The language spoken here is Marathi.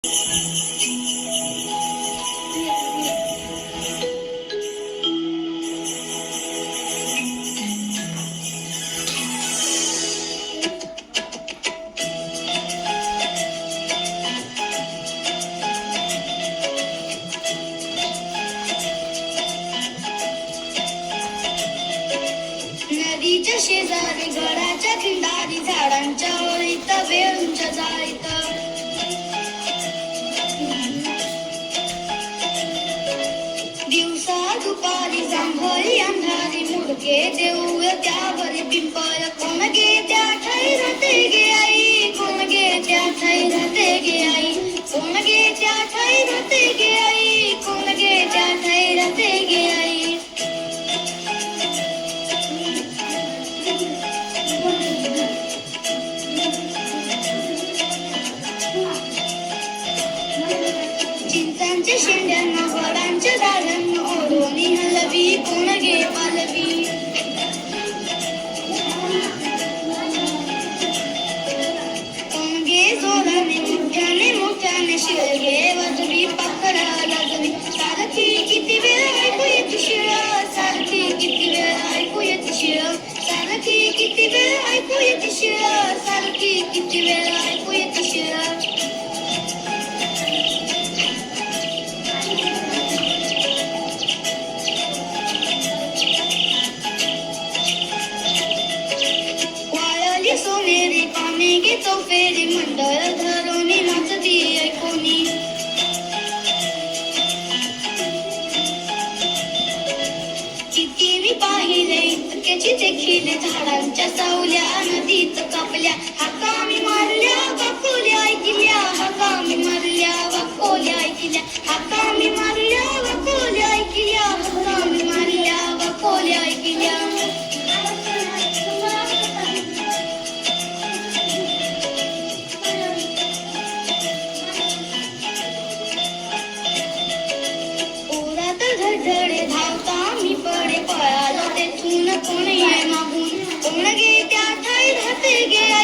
नदीच्या शेजारी घराच्या खिंडारी झाडांच्या ओळीत वेळूंच्या जाळीत दिवसा दुपारी जांभळी अंधारी मुडके देऊळ त्यावरी पिंपळ कोण गे त्या ठाई राहते गे आई कोण गे त्या ठाई राहते गे आई कोण गे त्या ठाई राहते गे आई कोण गे त्या ठाई राहते गे आई चिंतांच्या शेंड्यांना वडांच्या झाडांना ओढोनी हलवी कोण गे पालवी कोण गे जोराने मोठ्याने मोठ्याने शिळगे वाजवी पाखरा गाजवी सारखी किती वेळ ऐकू येते शिळ सारखी किती वेळ ऐकू येते शिळ सारखी किती वेळ ऐकू येते शिळ सारखी किती वेळ ऐकू येते शिळ सोनेरी पाने गे चौफेरी मंडळ धरोनी नाचती ऐकोनी किती मी पाहिले इतकेची देखील झाडांच्या सावल्या नदीत कापल्या हाका मी मारल्या वाकोल्या ऐकल्या हाका मी मारल्या वाकोल्या ऐकल्या हाका मी मारल्या वाकोल्या ऐकल्या हाका मी मारल्या वाकोल्या ऐकल्या धडधडे धावता मी पडे पळालो तेथून कोण ये मागून कोण गे त्या ठाई राहते गे